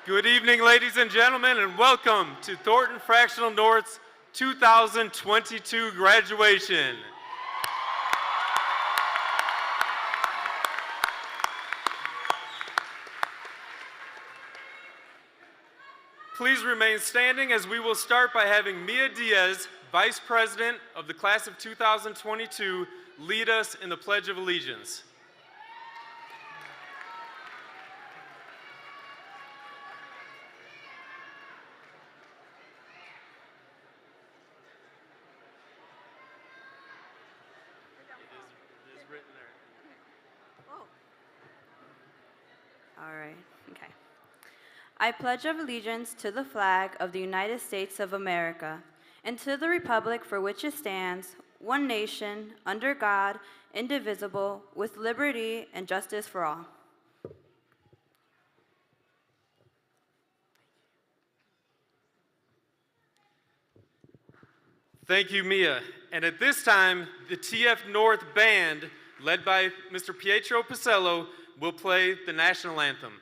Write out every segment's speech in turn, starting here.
Good evening, ladies and gentlemen, and welcome to Thornton Fractional North's 2022 graduation. Please remain standing as we will start by having Mia Diaz, Vice President of the Class of 2022, lead us in the Pledge of Allegiance. It is written there. All right, okay. I pledge allegiance to the flag of the United States of America and to the republic for which it stands, one nation, under God, indivisible, with liberty and justice for all. Thank you, Mia. And at this time, the TF North Band, led by Mr. Pietro Pacello, will play the national anthem.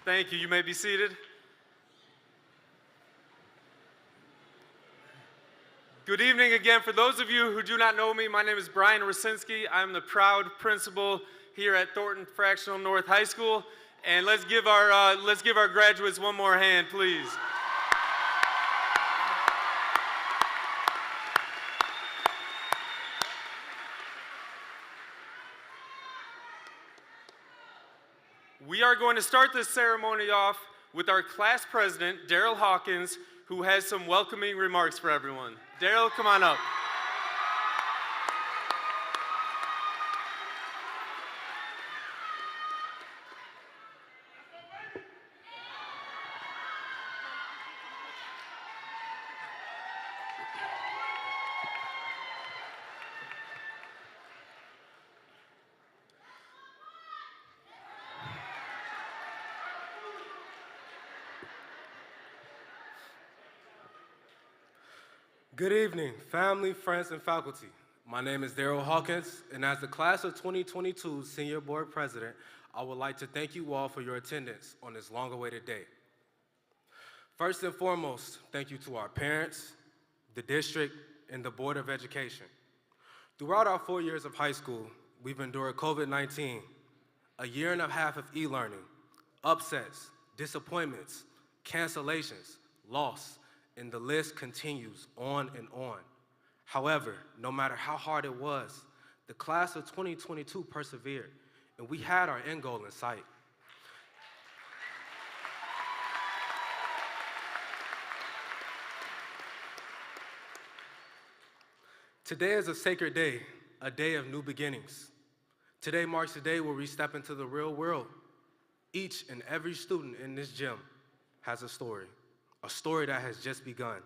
Thank you. You may be seated. Good evening again. For those of you who do not know me, my name is Brian Rosinski. I'm the proud principal here at Thornton Fractional North High School. And let's give our graduates one more hand, please. We are going to start this ceremony off with our class president, Daryl Hawkins, who has some welcoming remarks for everyone. Daryl, come on up. Good evening, family, friends, and faculty. My name is Daryl Hawkins, and as the Class of 2022 Senior Board President, I would like to thank you all for your attendance on this long-awaited day. First and foremost, thank you to our parents, the district, and the Board of Education. Throughout our 4 years of high school, we've endured COVID-19, a year and a half of e-learning, upsets, disappointments, cancellations, loss, and the list continues on and on. However, no matter how hard it was, the class of 2022 persevered, and we had our end goal in sight. Today is a sacred day, a day of new beginnings. Today marks the day where we step into the real world. Each and every student in this gym has a story that has just begun,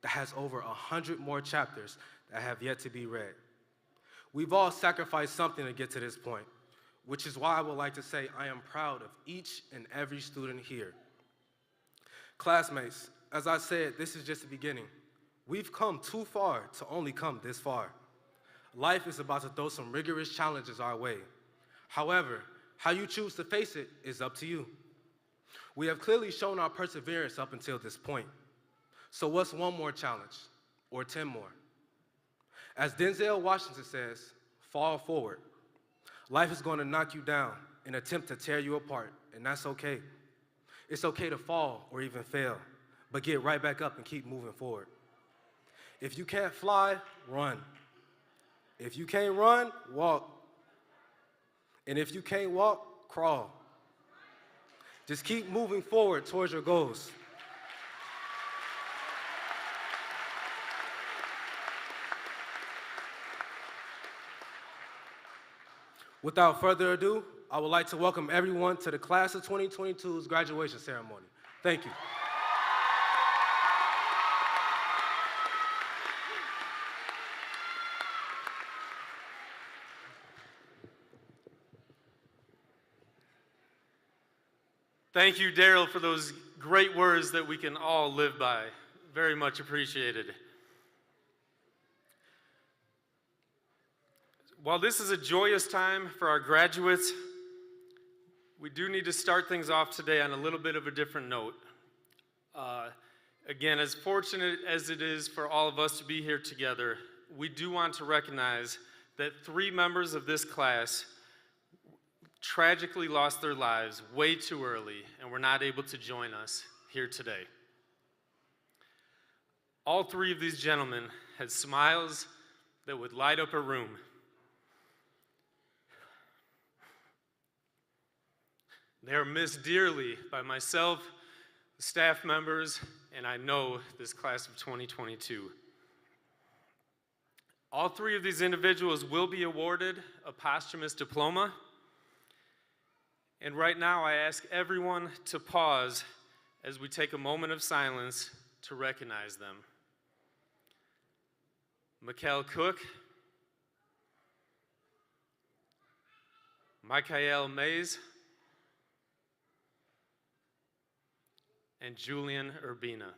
that has over 100 more chapters that have yet to be read. We've all sacrificed something to get to this point, which is why I would like to say I am proud of each and every student here. Classmates, as I said, this is just the beginning. We've come too far to only come this far. Life is about to throw some rigorous challenges our way. However, how you choose to face it is up to you. We have clearly shown our perseverance up until this point. So what's one more challenge, or 10 more? As Denzel Washington says, fall forward. Life is going to knock you down and attempt to tear you apart, and that's okay. It's okay to fall or even fail, but get right back up and keep moving forward. If you can't fly, run. If you can't run, walk. And if you can't walk, crawl. Just keep moving forward towards your goals. Without further ado, I would like to welcome everyone to the Class of 2022's graduation ceremony. Thank you. Thank you, Daryl, for those great words that we can all live by. Very much appreciated. While this is a joyous time for our graduates, we do need to start things off today on a little bit of a different note. Again, as fortunate as it is for all of us to be here together, we do want to recognize that 3 members of this class tragically lost their lives way too early and were not able to join us here today. All 3 of these gentlemen had smiles that would light up a room. They are missed dearly by myself, the staff members, and I know this class of 2022. All 3 of these individuals will be awarded a posthumous diploma. And right now, I ask everyone to pause as we take a moment of silence to recognize them. Mikkel Cook, Michael Mays, and Julian Urbina.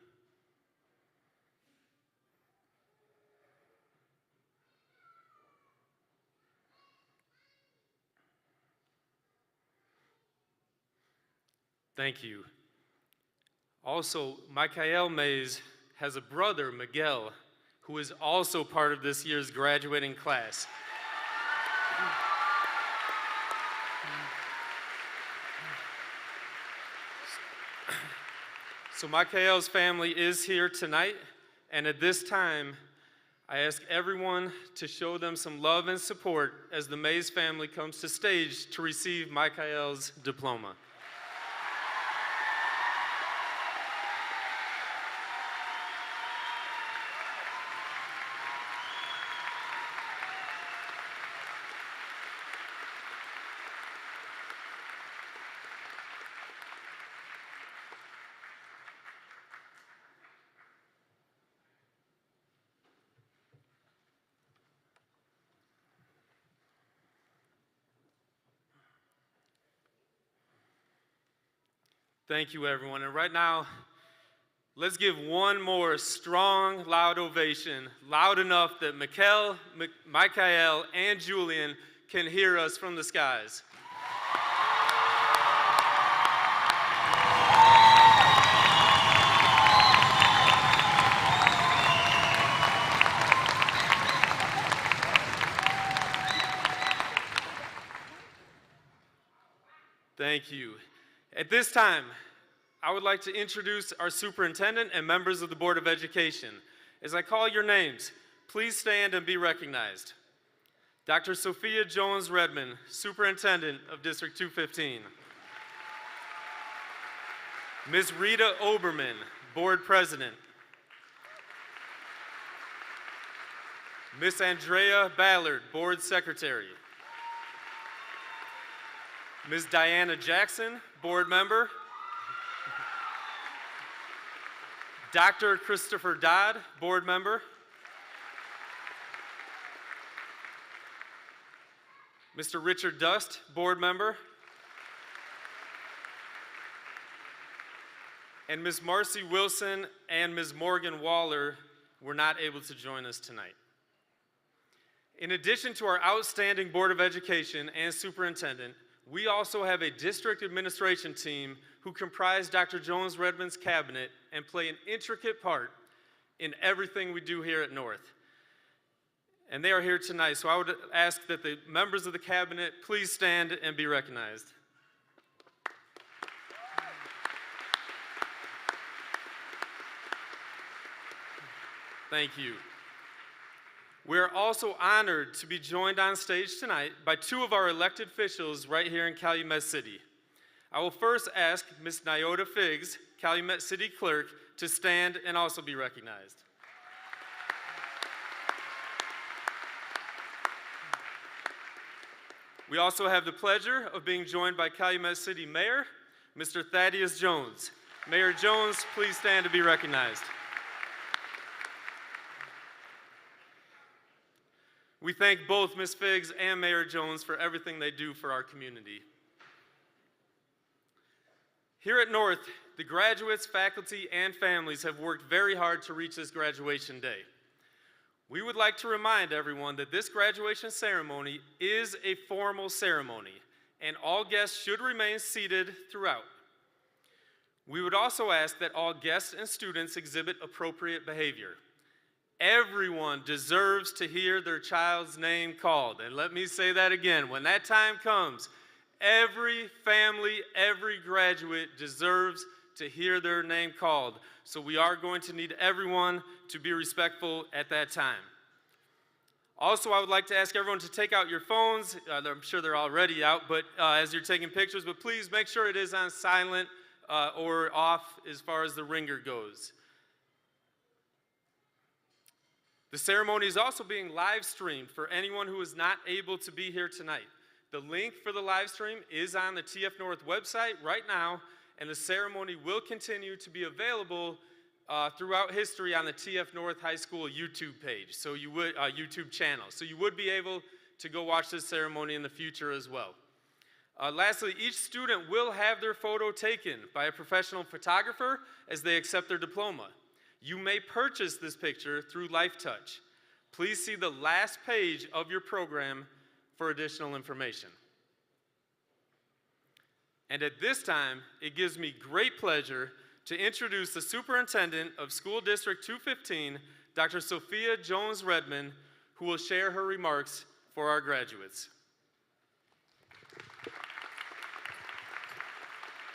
Thank you. Also, Michael Mays has a brother, Miguel, who is also part of this year's graduating class. So Michael's family is here tonight, and at this time, I ask everyone to show them some love and support as the Mays family comes to stage to receive Michael's diploma. Thank you, everyone. And right now, let's give one more strong, loud ovation, loud enough that Michael, and Julian can hear us from the skies. Thank you. At this time, I would like to introduce our superintendent and members of the Board of Education. As I call your names, please stand and be recognized. Dr. Sophia Jones Redmond, Superintendent of District 215. Ms. Rita Oberman, Board President. Ms. Andrea Ballard, Board Secretary. Ms. Diana Jackson, Board Member. Dr. Christopher Dodd, Board Member. Mr. Richard Dust, Board Member. and Ms. Marcy Wilson and Ms. Morgan Waller were not able to join us tonight. In addition to our outstanding Board of Education and Superintendent, we also have a district administration team who comprise Dr. Jones-Redmond's cabinet and play an intricate part in everything we do here at North. And they are here tonight, so I would ask that the members of the cabinet please stand and be recognized. Thank you. We're also honored to be joined on stage tonight by two of our elected officials right here in Calumet City. I will first ask Ms. Nyota Figs, Calumet City Clerk, to stand and also be recognized. We also have the pleasure of being joined by Calumet City Mayor, Mr. Thaddeus Jones. Mayor Jones, please stand to be recognized. We thank both Ms. Figs and Mayor Jones for everything they do for our community. Here at North, the graduates, faculty, and families have worked very hard to reach this graduation day. We would like to remind everyone that this graduation ceremony is a formal ceremony, and all guests should remain seated throughout. We would also ask that all guests and students exhibit appropriate behavior. Everyone deserves to hear their child's name called. And let me say that again, when that time comes, every family, every graduate deserves to hear their name called. So we are going to need everyone to be respectful at that time. Also, I would like to ask everyone to take out your phones. I'm sure they're already out, but as you're taking pictures, but please make sure it is on silent or off as far as the ringer goes. The ceremony is also being live streamed for anyone who is not able to be here tonight. The link for the live stream is on the TF North website right now, and the ceremony will continue to be available throughout history on the TF North High School YouTube page, so you would YouTube channel. So you would be able to go watch this ceremony in the future as well. Lastly, each student will have their photo taken by a professional photographer as they accept their diploma. You may purchase this picture through LifeTouch. Please see the last page of your program for additional information. And at this time, it gives me great pleasure to introduce the Superintendent of School District 215, Dr. Sophia Jones-Redmond, who will share her remarks for our graduates.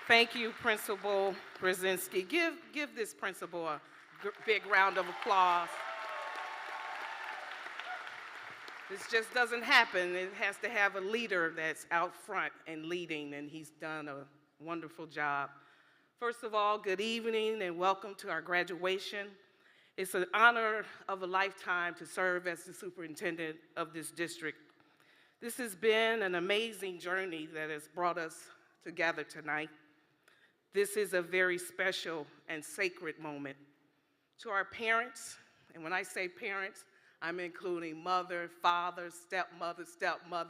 Thank you, Principal Brzezinski. Give this principal a big round of applause. This just doesn't happen. It has to have a leader that's out front and leading, and he's done a wonderful job. First of all, good evening and welcome to our graduation. It's an honor of a lifetime to serve as the superintendent of this district. This has been an amazing journey that has brought us together tonight. This is a very special and sacred moment. To our parents, and when I say parents, I'm including mother, father, stepmother,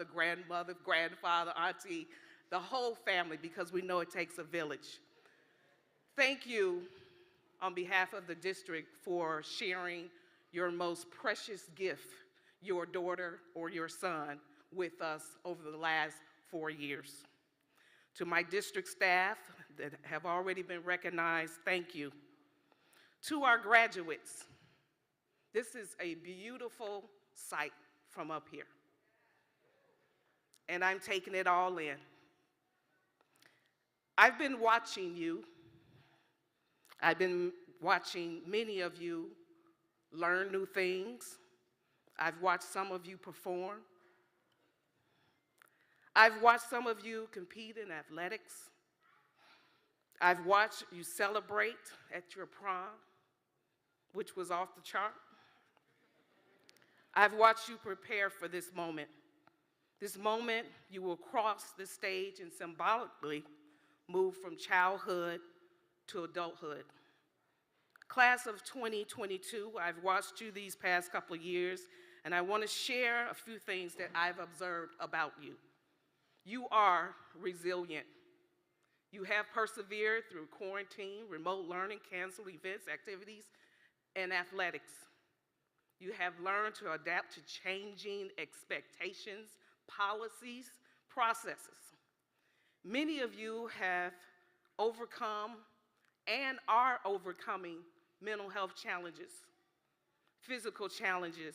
grandmother, grandfather, auntie, the whole family, because we know it takes a village. Thank you on behalf of the district for sharing your most precious gift, your daughter or your son, with us over the last 4 years. To my district staff that have already been recognized, thank you. To our graduates, this is a beautiful sight from up here, and I'm taking it all in. I've been watching you. I've been watching many of you learn new things. I've watched some of you perform. I've watched some of you compete in athletics. I've watched you celebrate at your prom, which was off the chart. I've watched you prepare for this moment. This moment, you will cross the stage and symbolically move from childhood to adulthood. Class of 2022, I've watched you these past couple of years, and I want to share a few things that I've observed about you. You are resilient. You have persevered through quarantine, remote learning, canceled events, activities, and athletics. You have learned to adapt to changing expectations, policies, processes. Many of you have overcome and are overcoming mental health challenges, physical challenges,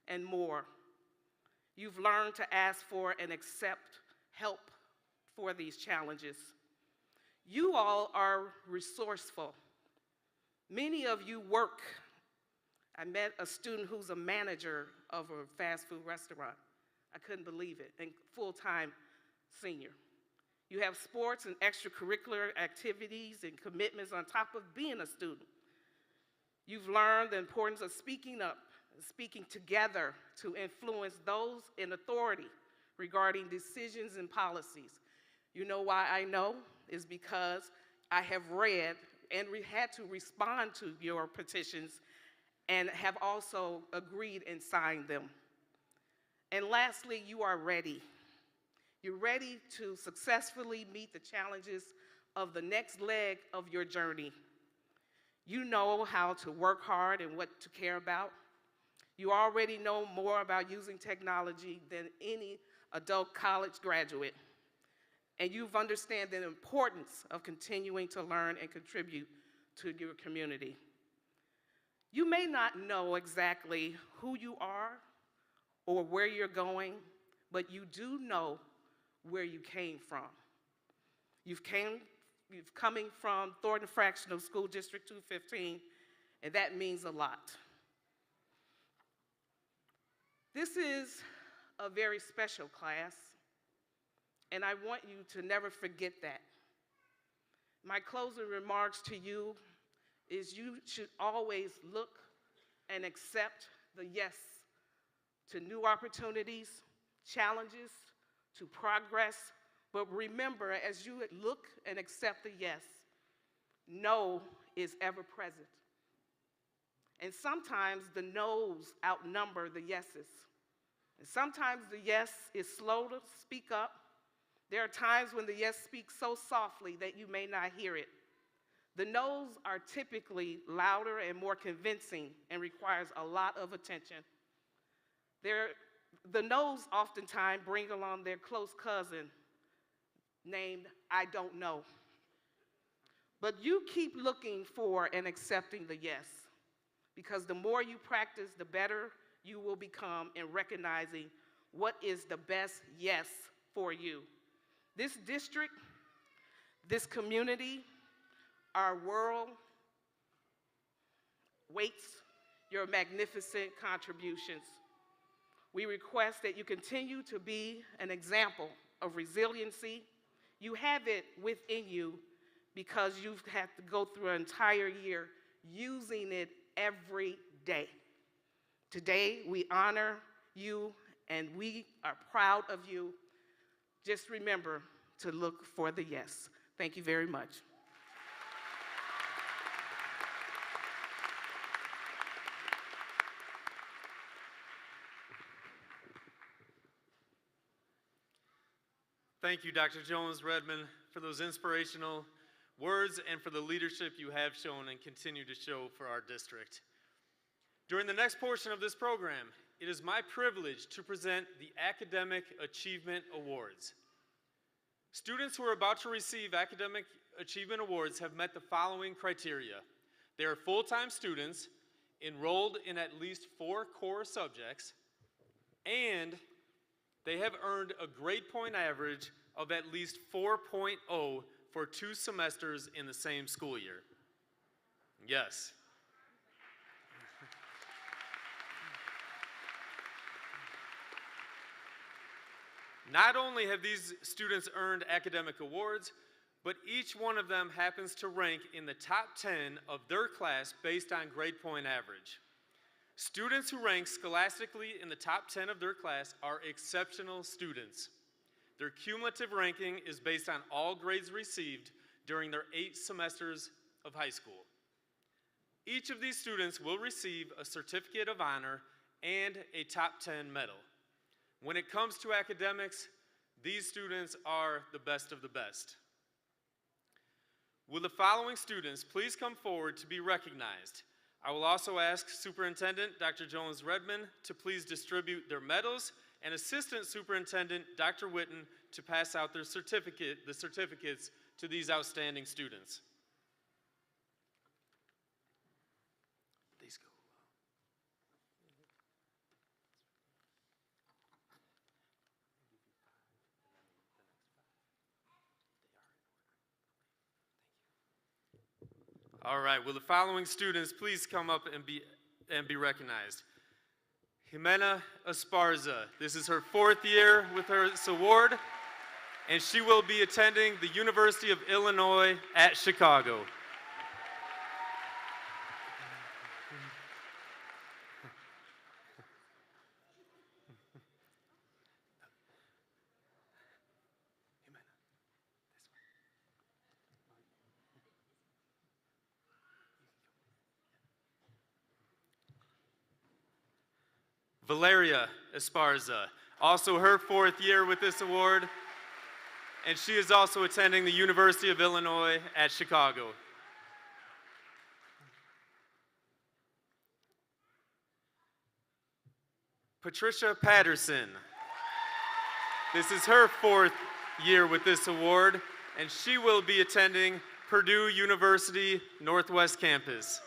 and more. You've learned to ask for and accept help for these challenges. You all are resourceful. Many of you work. I met a student who's a manager of a fast food restaurant. I couldn't believe it, and full-time senior. You have sports and extracurricular activities and commitments on top of being a student. You've learned the importance of speaking up, speaking together to influence those in authority regarding decisions and policies. You know why I know? Is because I have read and had to respond to your petitions and have also agreed and signed them. And lastly, you are ready. You're ready to successfully meet the challenges of the next leg of your journey. You know how to work hard and what to care about. You already know more about using technology than any adult college graduate. And you've understood the importance of continuing to learn and contribute to your community. You may not know exactly who you are or where you're going, but you do know where you came from. You've coming from Thornton Fractional School District 215, and that means a lot. This is a very special class, and I want you to never forget that. My closing remarks to you is you should always look and accept the yes to new opportunities, challenges, to progress, but remember, as you look and accept the yes, no is ever present. And sometimes the no's outnumber the yeses. And sometimes the yes is slow to speak up. There are times when the yes speaks so softly that you may not hear it. The no's are typically louder and more convincing and requires a lot of attention. The no's oftentimes bring along their close cousin named I don't know. But you keep looking for and accepting the yes, because the more you practice, the better you will become in recognizing what is the best yes for you. This district, this community, our world waits your magnificent contributions. We request that you continue to be an example of resiliency. You have it within you because you've had to go through an entire year using it every day. Today, we honor you and we are proud of you. Just remember to look for the yes. Thank you very much. Thank you, Dr. Jones-Redmond, for those inspirational words and for the leadership you have shown and continue to show for our district. During the next portion of this program, it is my privilege to present the Academic Achievement Awards. Students who are about to receive Academic Achievement Awards have met the following criteria. They are full-time students, enrolled in at least 4 core subjects, and they have earned a grade point average of at least 4.0 for 2 semesters in the same school year. Yes. Not only have these students earned academic awards, but each one of them happens to rank in the top 10 of their class based on grade point average. Students who rank scholastically in the top 10 of their class are exceptional students. Their cumulative ranking is based on all grades received during their 8 semesters of high school. Each of these students will receive a certificate of honor and a top 10 medal. When it comes to academics, these students are the best of the best. Will the following students please come forward to be recognized? I will also ask Superintendent Dr. Jones-Redmond to please distribute their medals and Assistant Superintendent Dr. Witten to pass out the certificates to these outstanding students. These go. All right, will the following students please come up and be recognized? Jimena Esparza. This is her 4th year with this award, and she will be attending the University of Illinois at Chicago. Valeria Esparza, also her 4th year with this award, and she is also attending the University of Illinois at Chicago. Patricia Patterson. This is her 4th year with this award, and she will be attending Purdue University Northwest Campus.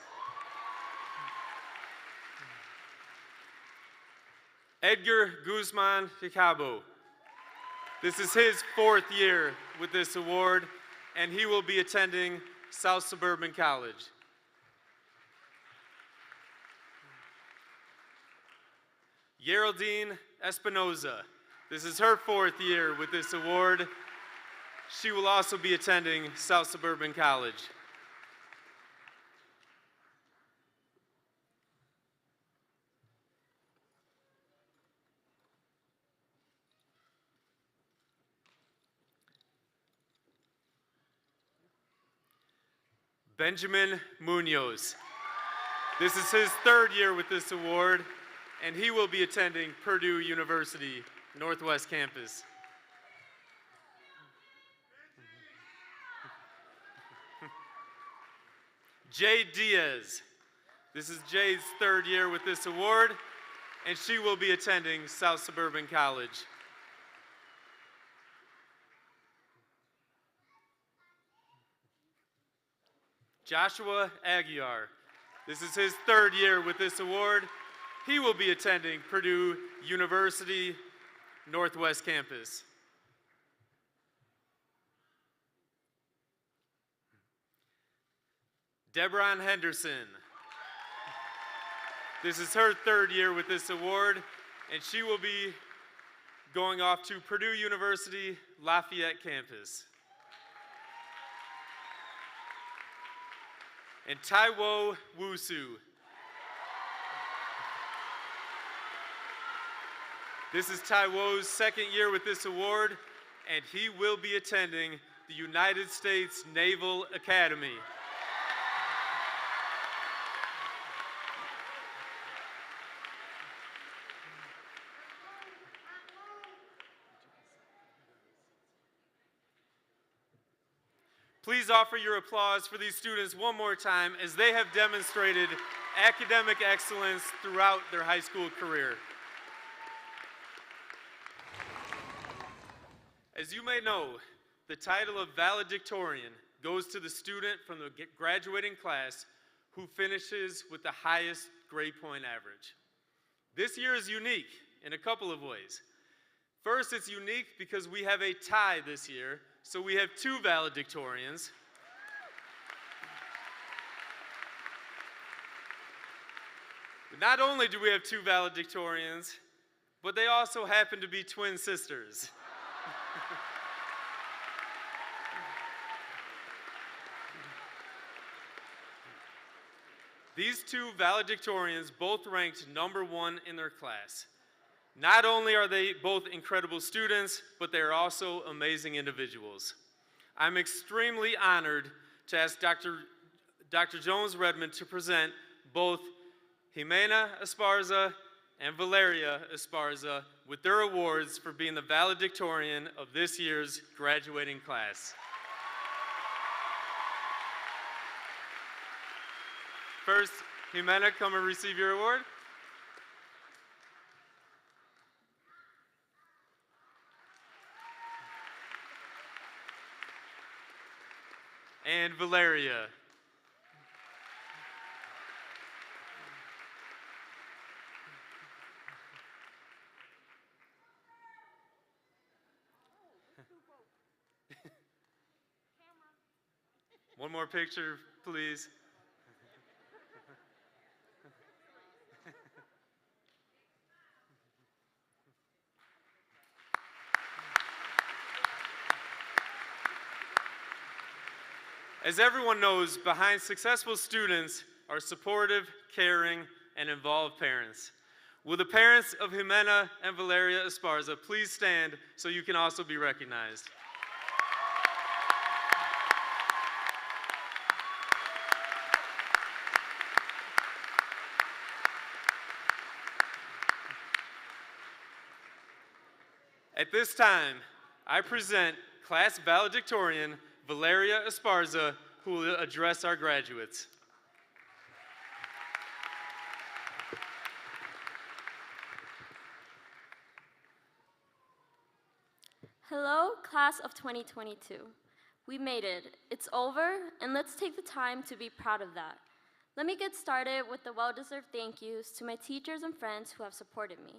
Edgar Guzman Hicabo. This is his 4th year with this award, and he will be attending South Suburban College. Geraldine Espinoza. This is her 4th year with this award. She will also be attending South Suburban College. Benjamin Munoz. This is his 3rd year with this award, and he will be attending Purdue University Northwest Campus. Jay Diaz. This is Jay's 3rd year with this award, and she will be attending South Suburban College. Joshua Aguiar. This is his 3rd year with this award. He will be attending Purdue University Northwest Campus. Debron Henderson. This is her 3rd year with this award, and she will be going off to Purdue University Lafayette Campus. And Taiwo Wusu. This is Taiwo's 2nd year with this award, and he will be attending the United States Naval Academy. Please offer your applause for these students one more time as they have demonstrated academic excellence throughout their high school career. As you may know, the title of valedictorian goes to the student from the graduating class who finishes with the highest grade point average. This year is unique in a couple of ways. First, it's unique because we have a tie this year, so we have 2 valedictorians. Not only do we have 2 valedictorians, but they also happen to be twin sisters. These 2 valedictorians both ranked #1 in their class. Not only are they both incredible students, but they are also amazing individuals. I'm extremely honored to ask Dr. Jones-Redmond to present both Jimena Esparza and Valeria Esparza with their awards for being the valedictorian of this year's graduating class. First, Jimena, come and receive your award. And Valeria. One more picture, please. As everyone knows, behind successful students are supportive, caring, and involved parents. Will the parents of Jimena and Valeria Esparza please stand so you can also be recognized? At this time, I present class valedictorian Valeria Esparza, who will address our graduates. Hello, class of 2022. We made it. It's over, and let's take the time to be proud of that. Let me get started with the well-deserved thank yous to my teachers and friends who have supported me.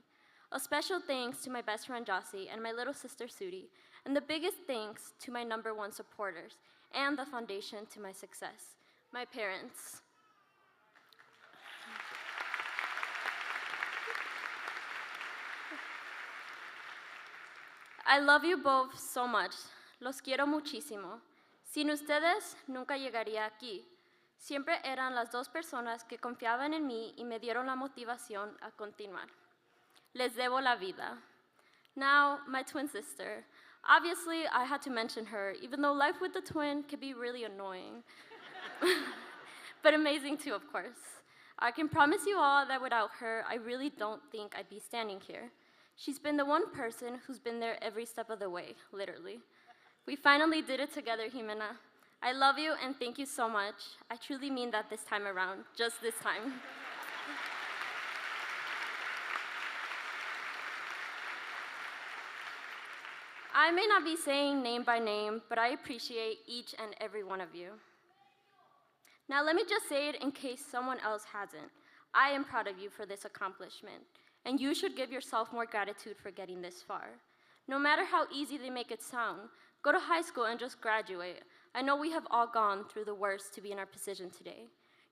A special thanks to my best friend Jossie and my little sister Sudi, and the biggest thanks to my #1 supporters and the foundation to my success, my parents. I love you both so much. Los quiero muchísimo. Sin ustedes, nunca llegaría aquí. Siempre eran las dos personas que confiaban en mí y me dieron la motivación a continuar. Les debo la vida. Now, my twin sister. Obviously, I had to mention her, even though life with the twin can be really annoying. But amazing too, of course. I can promise you all that without her, I really don't think I'd be standing here. She's been the one person who's been there every step of the way, literally. We finally did it together, Jimena. I love you and thank you so much. I truly mean that this time around, just this time. I may not be saying name by name, but I appreciate each and every one of you. Now let me just say it in case someone else hasn't. I am proud of you for this accomplishment, and you should give yourself more gratitude for getting this far. No matter how easy they make it sound, go to high school and just graduate. I know we have all gone through the worst to be in our position today.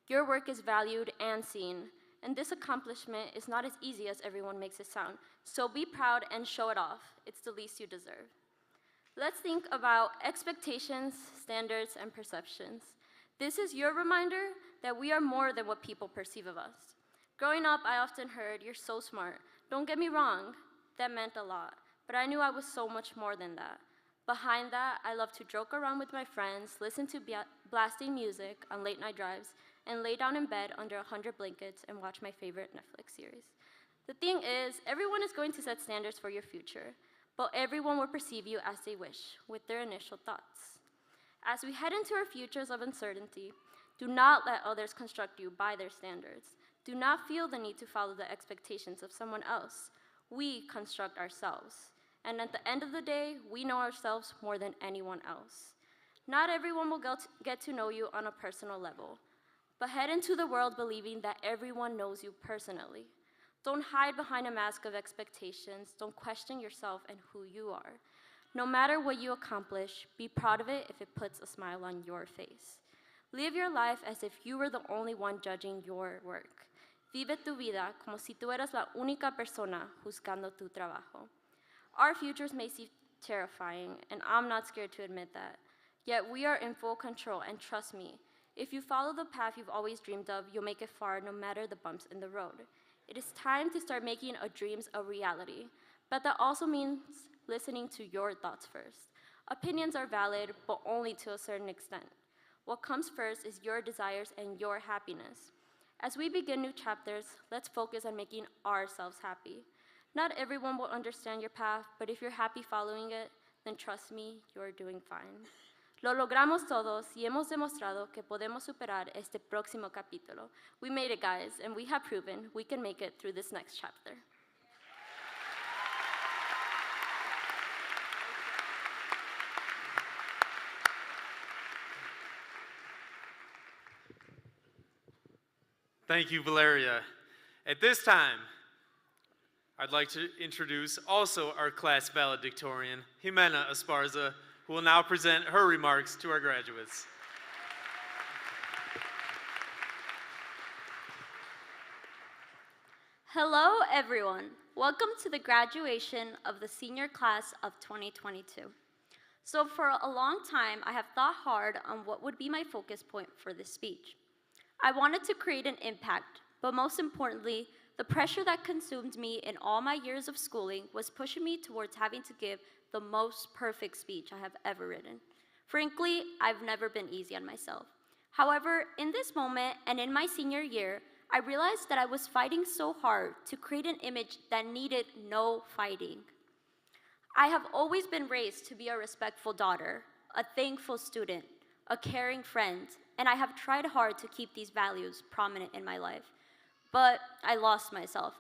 Your work is valued and seen, and this accomplishment is not as easy as everyone makes it sound. So be proud and show it off. It's the least you deserve. Let's think about expectations, standards, and perceptions. This is your reminder that we are more than what people perceive of us. Growing up, I often heard, "You're so smart." Don't get me wrong, that meant a lot, but I knew I was so much more than that. Behind that, I love to joke around with my friends, listen to blasting music on late night drives, and lay down in bed under 100 blankets and watch my favorite Netflix series. The thing is, everyone is going to set standards for your future, but everyone will perceive you as they wish, with their initial thoughts. As we head into our futures of uncertainty, do not let others construct you by their standards. Do not feel the need to follow the expectations of someone else. We construct ourselves. And at the end of the day, we know ourselves more than anyone else. Not everyone will get to know you on a personal level, but head into the world believing that everyone knows you personally. Don't hide behind a mask of expectations. Don't question yourself and who you are. No matter what you accomplish, be proud of it if it puts a smile on your face. Live your life as if you were the only one judging your work. Vive tu vida como si tú eras la única persona juzgando tu trabajo. Our futures may seem terrifying, and I'm not scared to admit that. Yet we are in full control, and trust me, if you follow the path you've always dreamed of, you'll make it far no matter the bumps in the road. It is time to start making our dreams a reality, but that also means listening to your thoughts first. Opinions are valid, but only to a certain extent. What comes first is your desires and your happiness. As we begin new chapters, let's focus on making ourselves happy. Not everyone will understand your path, but if you're happy following it, then trust me, you're doing fine. Lo logramos todos y hemos demostrado que podemos superar este próximo capítulo. We made it, guys, and we have proven we can make it through this next chapter. Thank you, Valeria. At this time, I'd like to introduce also our class valedictorian, Jimena Esparza, who will now present her remarks to our graduates. Hello, everyone. Welcome to the graduation of the senior class of 2022. So for a long time, I have thought hard on what would be my focus point for this speech. I wanted to create an impact, but most importantly, the pressure that consumed me in all my years of schooling was pushing me towards having to give the most perfect speech I have ever written. Frankly, I've never been easy on myself. However, in this moment and in my senior year, I realized that I was fighting so hard to create an image that needed no fighting. I have always been raised to be a respectful daughter, a thankful student, a caring friend, and I have tried hard to keep these values prominent in my life. But I lost myself.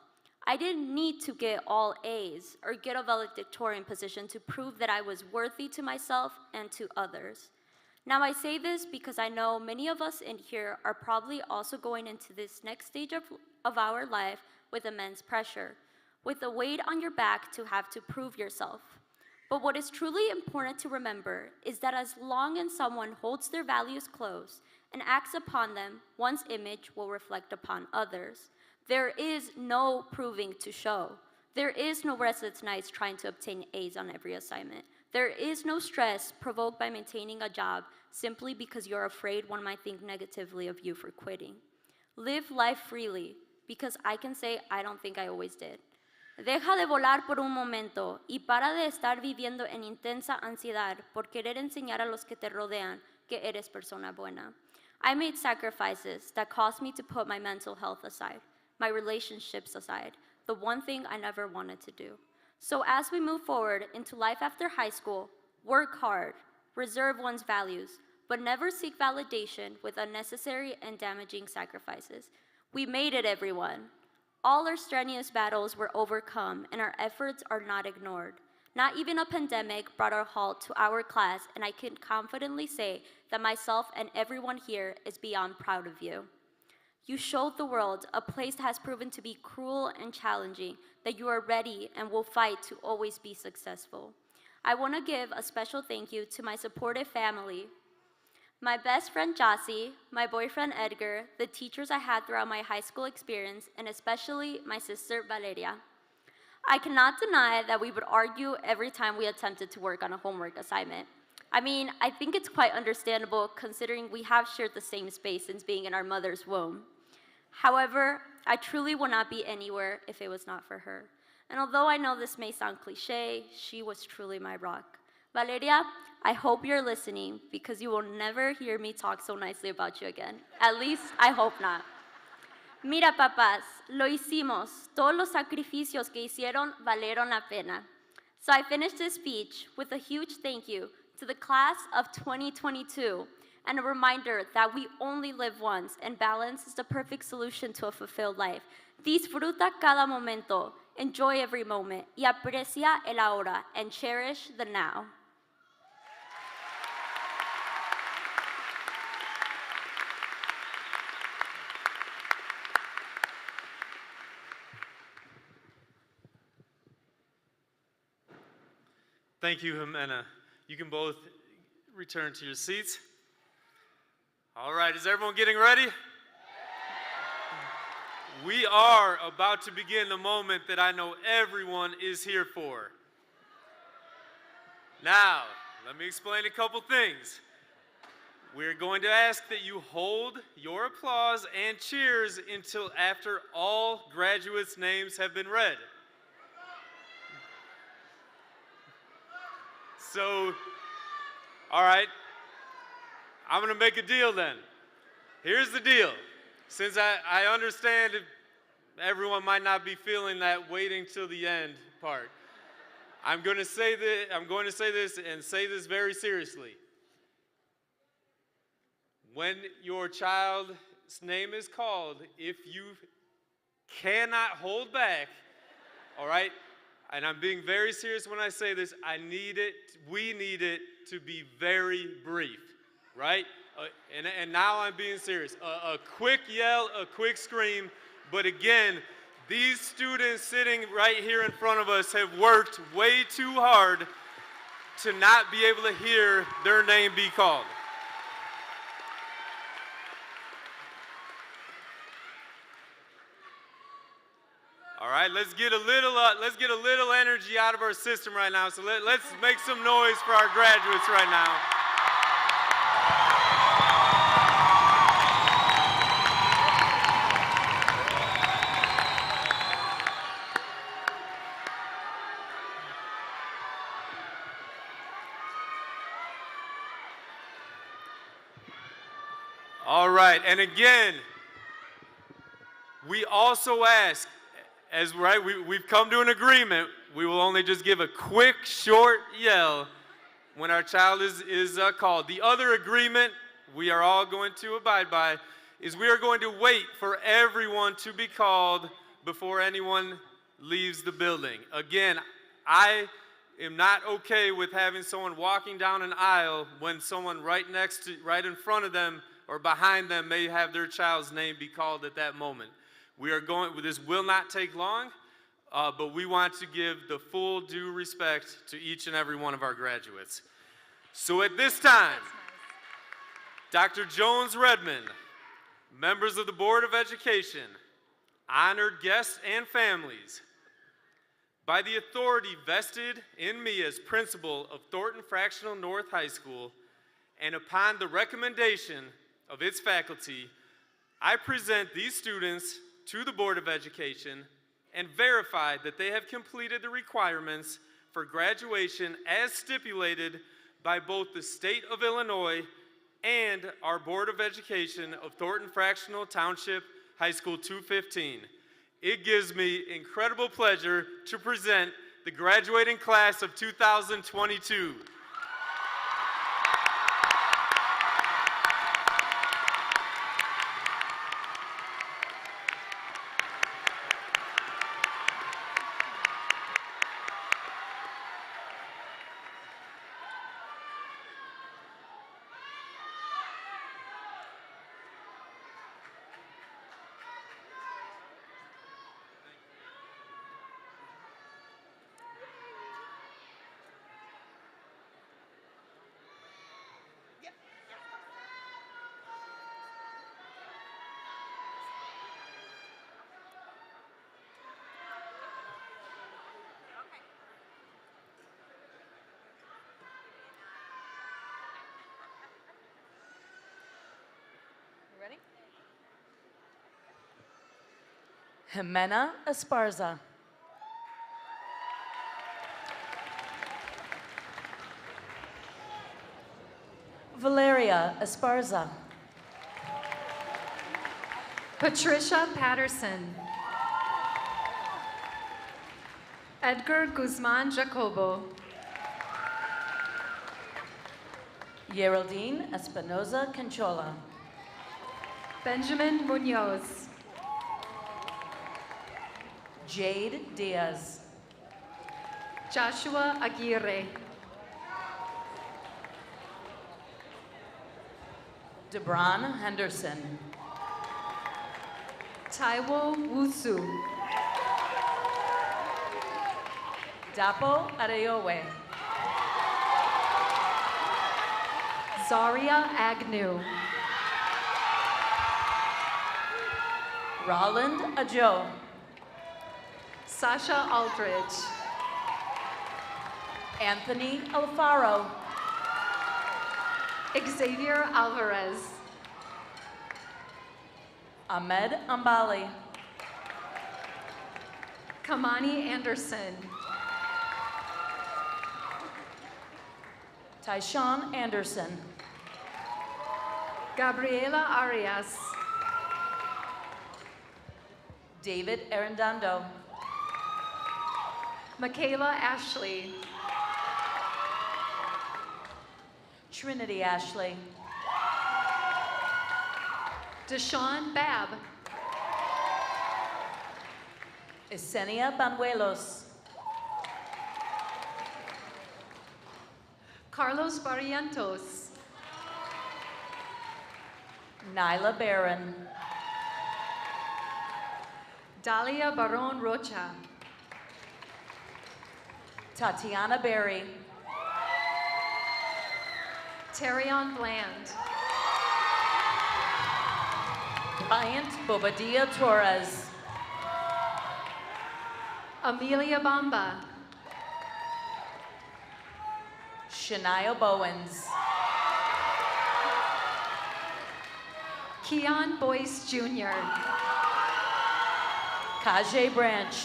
I didn't need to get all A's or get a valedictorian position to prove that I was worthy to myself and to others. Now I say this because I know many of us in here are probably also going into this next stage of our life with immense pressure, with the weight on your back to have to prove yourself. But what is truly important to remember is that as long as someone holds their values close and acts upon them, one's image will reflect upon others. There is no proving to show. There is no restless nights trying to obtain A's on every assignment. There is no stress provoked by maintaining a job simply because you're afraid one might think negatively of you for quitting. Live life freely, because I can say I don't think I always did. Deja de volar por un momento y para de estar viviendo en intensa ansiedad por querer enseñar a los que te rodean que eres persona buena. I made sacrifices that caused me to put my mental health aside, my relationships aside, the one thing I never wanted to do. So as we move forward into life after high school, work hard, reserve one's values, but never seek validation with unnecessary and damaging sacrifices. We made it, everyone. All our strenuous battles were overcome, and our efforts are not ignored. Not even a pandemic brought a halt to our class, and I can confidently say that myself and everyone here is beyond proud of you. You showed the world a place that has proven to be cruel and challenging, that you are ready and will fight to always be successful. I want to give a special thank you to my supportive family, my best friend Jossie, my boyfriend Edgar, the teachers I had throughout my high school experience, and especially my sister Valeria. I cannot deny that we would argue every time we attempted to work on a homework assignment. I mean, I think it's quite understandable considering we have shared the same space since being in our mother's womb. However, I truly would not be anywhere if it was not for her. And although I know this may sound cliche, she was truly my rock. Valeria, I hope you're listening because you will never hear me talk so nicely about you again. At least, I hope not. Mira, papás, lo hicimos. Todos los sacrificios que hicieron valieron la pena. So I finished this speech with a huge thank you to the class of 2022 and a reminder that we only live once and balance is the perfect solution to a fulfilled life. Disfruta cada momento, enjoy every moment, y aprecia el ahora, and cherish the now. Thank you, Jimena. You can both return to your seats. All right, is everyone getting ready? We are about to begin the moment that I know everyone is here for. Now, let me explain a couple things. We're going to ask that you hold your applause and cheers until after all graduates' names have been read. So, all right, I'm going to make a deal then. Here's the deal. Since I understand everyone might not be feeling that waiting till the end part, I'm going to say this and say this very seriously. when your child's name is called, if you cannot hold back, all right, and I'm being very serious when I say this, we need it to be very brief, right? And now I'm being serious. A quick yell, a quick scream, but again, these students sitting right here in front of us have worked way too hard to not be able to hear their name be called. All right, let's get a little energy out of our system right now. So let's make some noise for our graduates right now. All right, and again, we also ask, we've come to an agreement, we will only just give a quick, short yell when our child is called. The other agreement we are all going to abide by is we are going to wait for everyone to be called before anyone leaves the building. Again, I am not okay with having someone walking down an aisle when someone right in front of them or behind them may have their child's name be called at that moment. This will not take long, but we want to give the full due respect to each and every one of our graduates. So at this time, Dr. Jones Redmond, members of the Board of Education, honored guests and families, by the authority vested in me as principal of Thornton Fractional North High School, and upon the recommendation of its faculty, I present these students to the Board of Education and verify that they have completed the requirements for graduation as stipulated by both the state of Illinois and our Board of Education of Thornton Fractional Township High School 215. It gives me incredible pleasure to present the graduating class of 2022. Jimena Esparza. Valeria Esparza. Patricia Patterson. Edgar Guzman Jacobo. Geraldine Espinoza Canchola. Benjamin Munoz. Jade Diaz. Joshua Aguirre. Debron Henderson. Taiwo Wusu. Dapo Adeowe. Zaria Agnew. Roland Ajo. Sasha Aldridge. Anthony Alfaro. Xavier Alvarez. Ahmed Ambali. Kamani Anderson. Tyshawn Anderson. Gabriela Arias. David Arendando. Michaela Ashley. Trinity Ashley. Deshaun Babb. Esenia Banuelos. Carlos Barrientos. Nyla Barron. Dalia Baron Rocha. Tatiana Berry. Terrion Bland. Bryant Bobadilla Torres. Amelia Bamba. Shania Bowens. Keon Boyce Jr. Kajay Branch.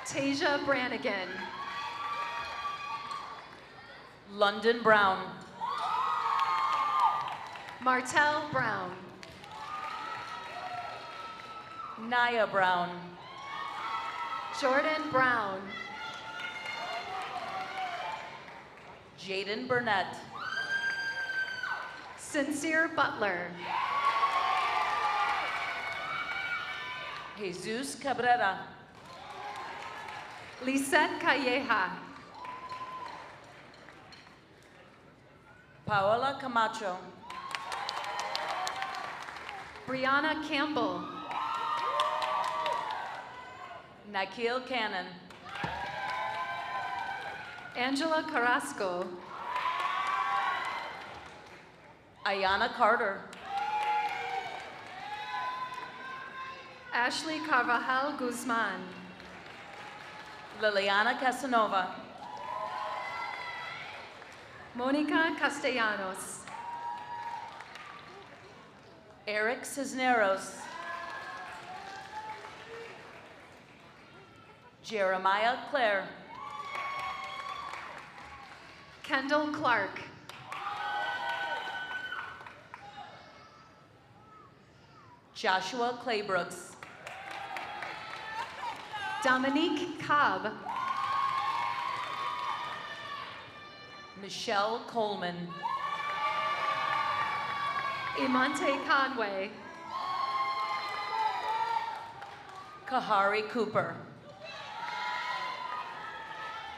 Tasia Brannigan. London Brown. Martell Brown. Naya Brown. Jordan Brown. Jaden Burnett. Sincere Butler. Jesus Cabrera. Lisette Calleja. Paola Camacho. Brianna Campbell. Nikhil Cannon. Angela Carrasco. Ayana Carter. Ashley Carvajal Guzman. Liliana Casanova. Monica Castellanos. Eric Cisneros. Jeremiah Clare. Kendall Clark. Joshua Claybrooks. Dominique Cobb. Michelle Coleman. Imante Conway. Kahari Cooper.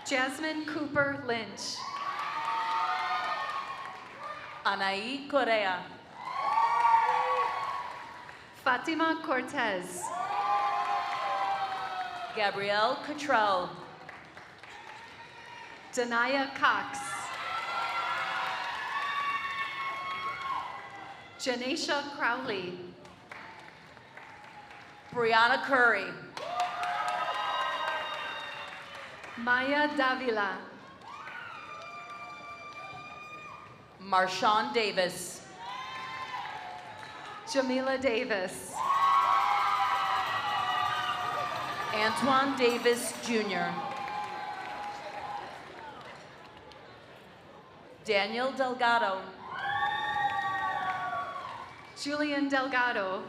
Jasmine Cooper Lynch. Anaí Correa. Fatima Cortez. Gabrielle Cottrell. Danaya Cox. Janisha Crowley. Brianna Curry. Maya Davila. Marshawn Davis. Jamila Davis. Antoine Davis Jr. Daniel Delgado. Julian Delgado.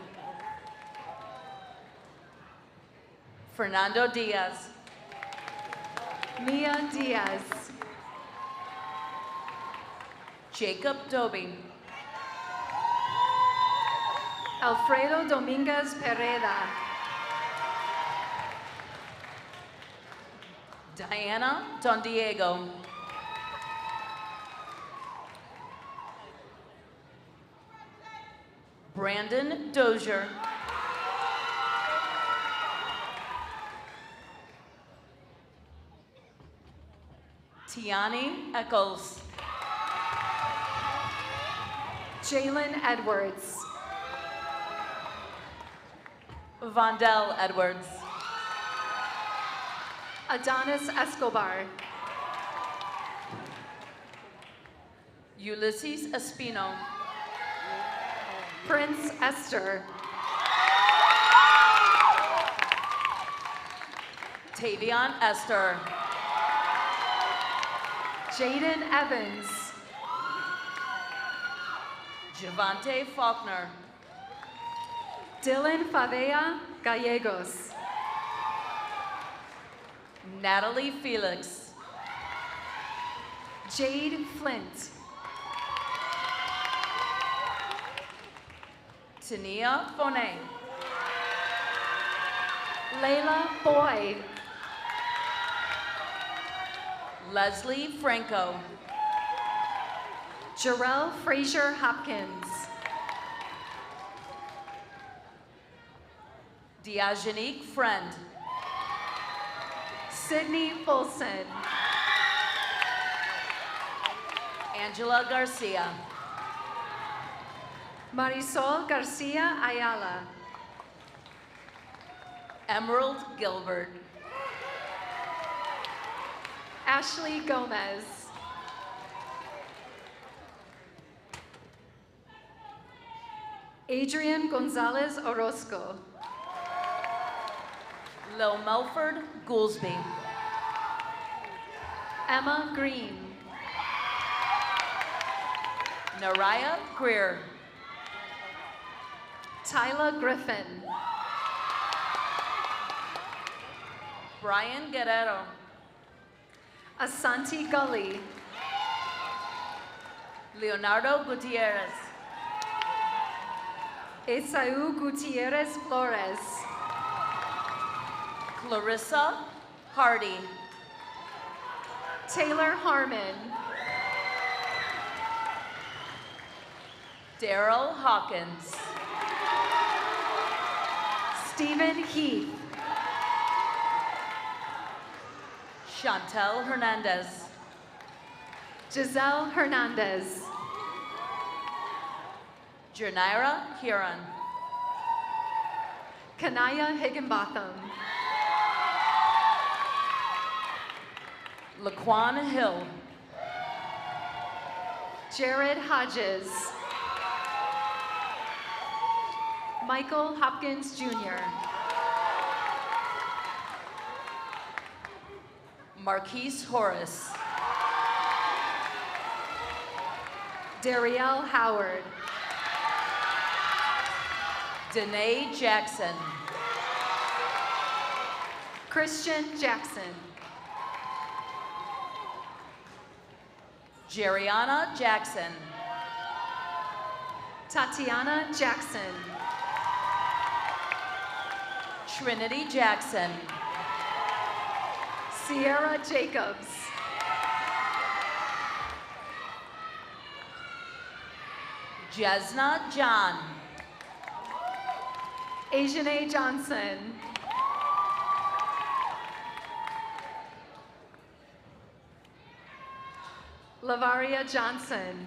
Fernando Diaz. Mia Diaz. Jacob Doby. Alfredo Dominguez Pereda. Diana Don Diego. Brandon Dozier. Tiani Eccles. Jalen Edwards. Vondell Edwards. Adonis Escobar. Ulysses Espino. Prince Esther. Tavion Esther. Jaden Evans. Javante Faulkner. Dylan Favea Gallegos. Natalie Felix. Jade Flint. Tania Fonet. Layla Boy. Leslie Franco. Jarrell Frazier Hopkins. Diagenique Friend. Sydney Folson. Angela Garcia. Marisol Garcia Ayala. Emerald Gilbert. Ashley Gomez. Adrian Gonzalez Orozco. Lil Melford Goolsby. Emma Green. Naraya Greer. Tyla Griffin. Brian Guerrero. Asante Gully. Leonardo Gutierrez. Esau Gutierrez Flores. Clarissa Hardy. Taylor Harmon. Daryl Hawkins. Stephen Heath. Chantel Hernandez. Giselle Hernandez. Jernaira Huron. Kanaya Higginbotham. Laquan Hill. Jared Hodges. Michael Hopkins Jr. Marquise Horace. Darielle Howard. Danae Jackson. Christian Jackson. Jeriana Jackson. Tatiana Jackson. Trinity Jackson. Sierra Jacobs. Jesna John. Asiane Johnson. Lavaria Johnson.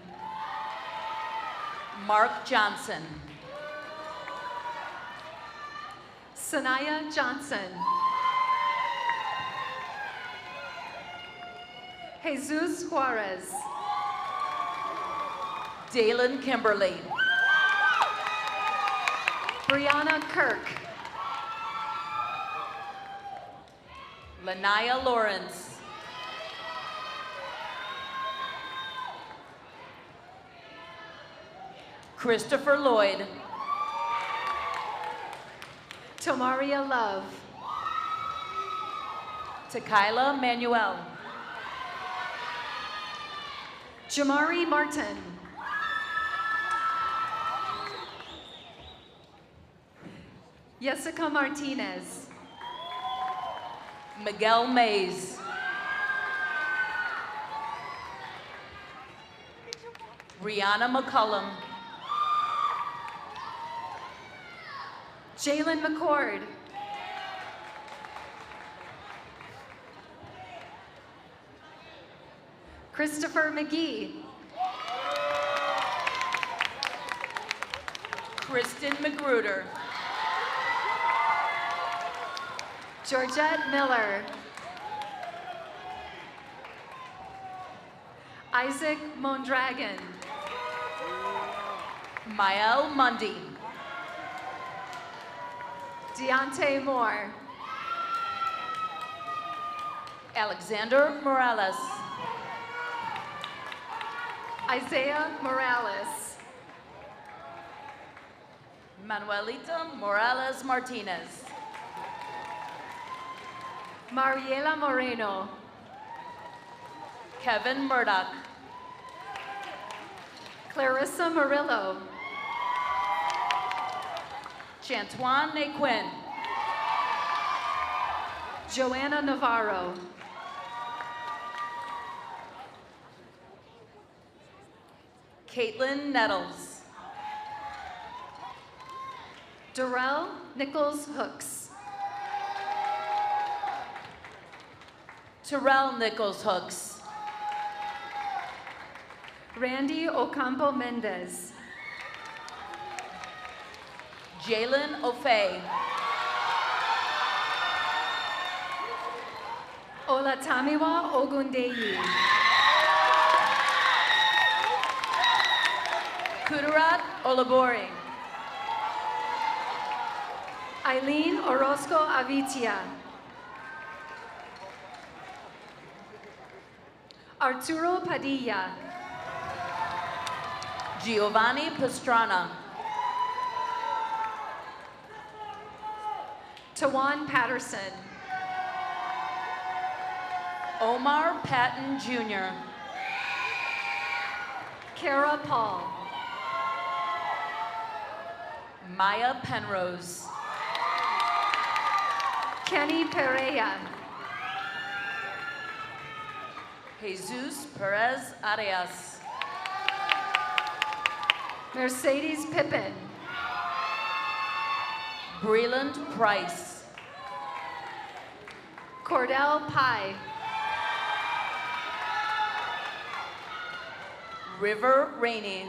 Mark Johnson. Sanaya Johnson. Jesus Juarez. Dalen Kimberly. Brianna Kirk. Lanaya Lawrence. Christopher Lloyd. Tomaria Love. Tequila Manuel. Jamari Martin. Jessica Martinez. Miguel Mays. Rihanna McCullum. Jalen McCord. Christopher McGee. Kristen Magruder. Georgette Miller. Isaac Mondragon. Mael Mundy. Deontay Moore. Alexander Morales. Isaiah Morales. Manuelita Morales Martinez. Mariela Moreno. Kevin Murdoch. Clarissa Murillo. Chantuan Naquin. Joanna Navarro. Caitlin Nettles. Darrell Nichols Hooks. Terrell Nichols Hooks. Randy Ocampo Mendez. Jalen O'Fay. Olatamiwa Ogundeyi. Kudarat Olabori. Eileen Orozco Avitia. Arturo Padilla. Giovanni Pastrana. Tawan Patterson. Omar Patton Jr. Kara Paul. Maya Penrose. Kenny Pereira. Jesus Perez Arias. Mercedes Pippin. Breland Price. Cordell Pye. River Rainey.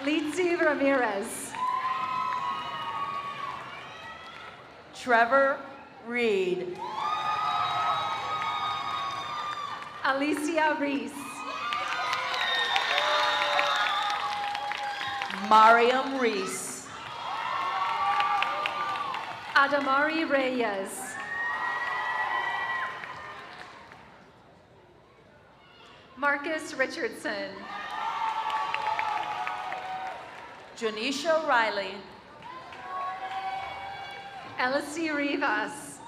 Litzy Ramirez. Trevor Reed. Alicia Reese. Mariam Reese. Adamari Reyes. Marcus Richardson. Janisha Riley. Elsie Rivas.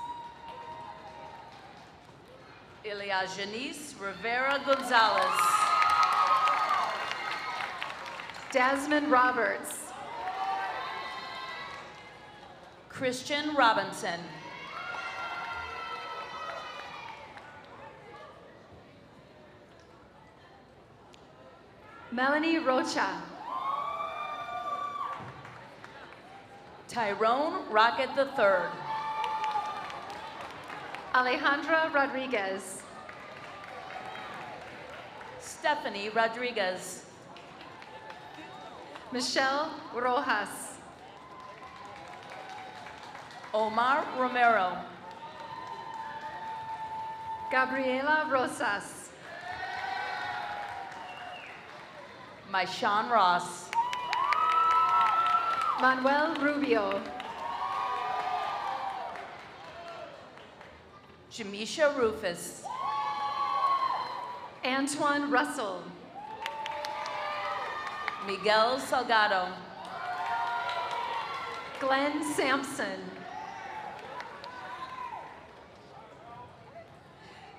Ilia Janice Rivera Gonzalez. Desmond Roberts. Christian Robinson. Melanie Rocha. Tyrone Rocket III. Alejandra Rodriguez. Stephanie Rodriguez. Michelle Rojas. Omar Romero. Gabriela Rosas. Maishan Ross. Manuel Rubio. Jamisha Rufus. Antoine Russell. Miguel Salgado. Glenn Sampson.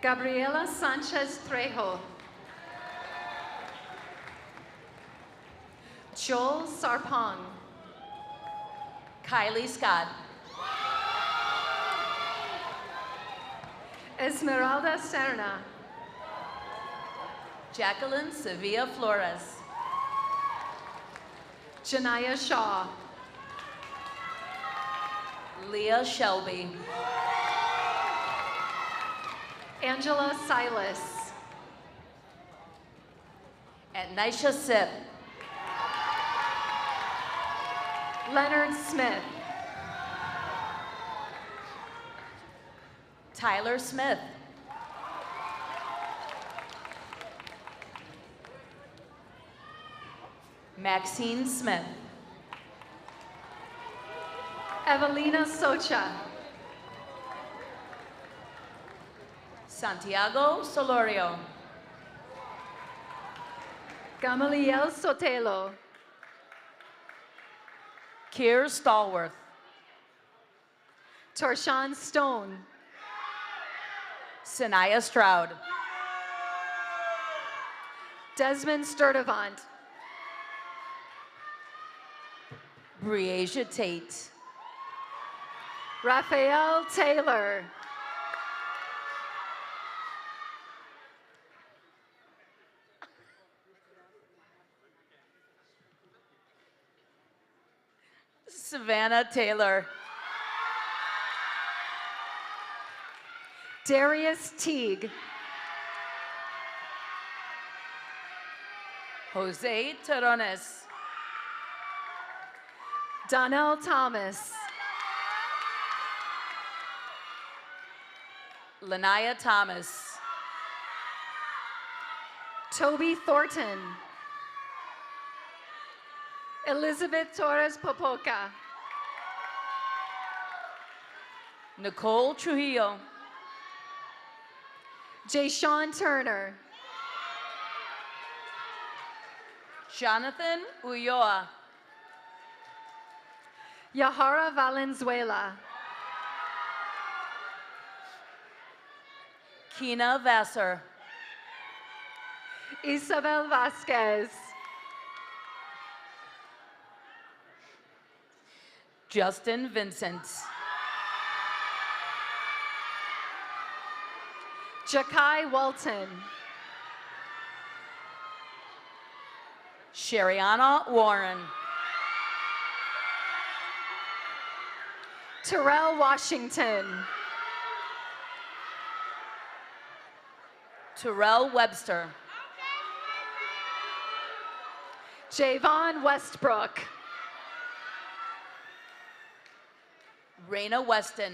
Gabriela Sanchez Trejo. Joel Sarpong. Kylie Scott. Esmeralda Serna. Jacqueline Sevilla Flores. Janaya Shaw. Leah Shelby. Angela Silas. And Nisha Sip. Leonard Smith. Tyler Smith. Maxine Smith. Evelina Socha. Santiago Solorio. Gamaliel Sotelo. Kier Stallworth. Torshawn Stone. Sanaya Stroud. Desmond Sturdivant. Breasia Tate. Raphael Taylor. Savannah Taylor. Darius Teague. Jose Terrones. Donnell Thomas. Lanaya Thomas. Toby Thornton. Elizabeth Torres Popoca. Nicole Trujillo. Jayshawn Turner. Jonathan Ulloa. Yahara Valenzuela. Kina Vassar. Isabel Vasquez. Justin Vincent. Jakai Walton. Sheriana Warren. Terrell Washington. Terrell Webster. Javon Westbrook. Raina Weston.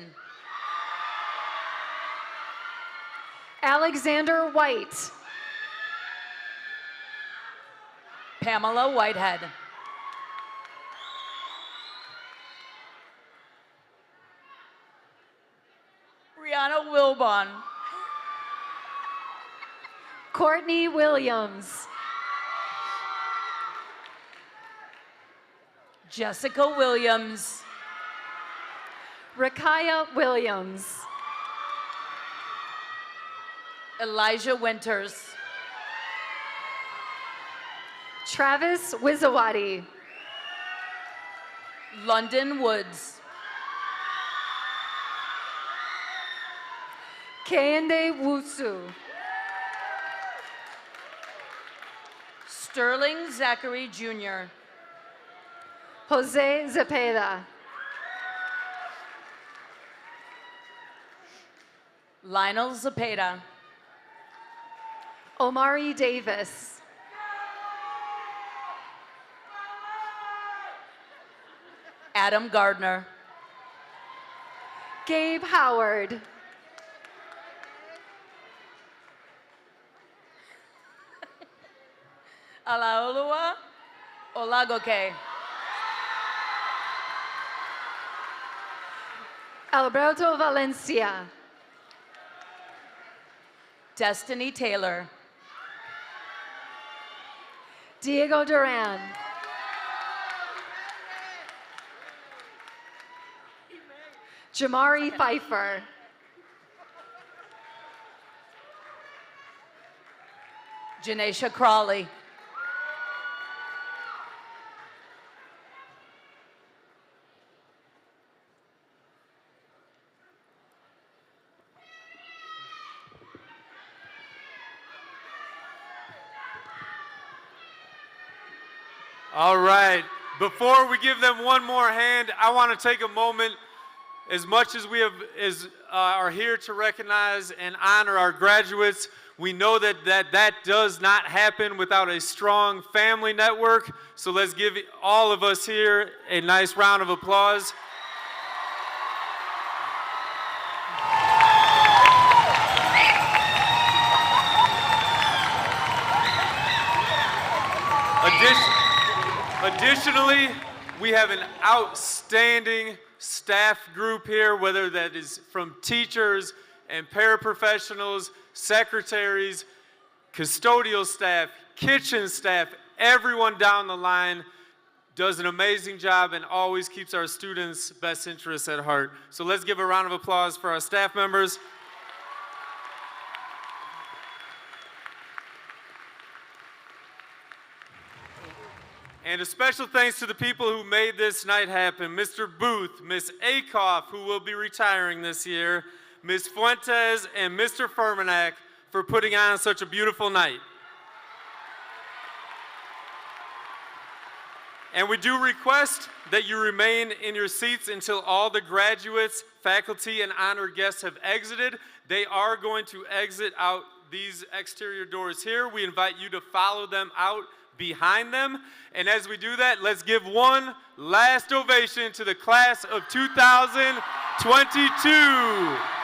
Alexander White. Pamela Whitehead. Brianna Wilbon. Courtney Williams. Jessica Williams. Rakaya Williams. Elijah Winters. Travis Wizawati. London Woods. Kehinde Wusu. Sterling Zachary Jr. Jose Zepeda. Lionel Zepeda. Omari Davis. Adam Gardner. Gabe Howard. Alaolua Olagoke. Alberto Valencia. Destiny Taylor. Diego Duran. Jamari Pfeiffer. Janesha Crawley. All right. Before we give them one more hand, I want to take a moment. As much as we are here to recognize and honor our graduates, we know that does not happen without a strong family network. So let's give all of us here a nice round of applause. Additionally, we have an outstanding staff group here, whether that is from teachers and paraprofessionals, secretaries, custodial staff, kitchen staff, everyone down the line does an amazing job and always keeps our students' best interests at heart. So let's give a round of applause for our staff members. And a special thanks to the people who made this night happen. Mr. Booth, Miss Akoff, who will be retiring this year, Ms. Fuentes, and Mr. Furmanak for putting on such a beautiful night. And we do request that you remain in your seats until all the graduates, faculty, and honored guests have exited. They are going to exit out these exterior doors here. We invite you to follow them out behind them. And as we do that, let's give one last ovation to the class of 2022.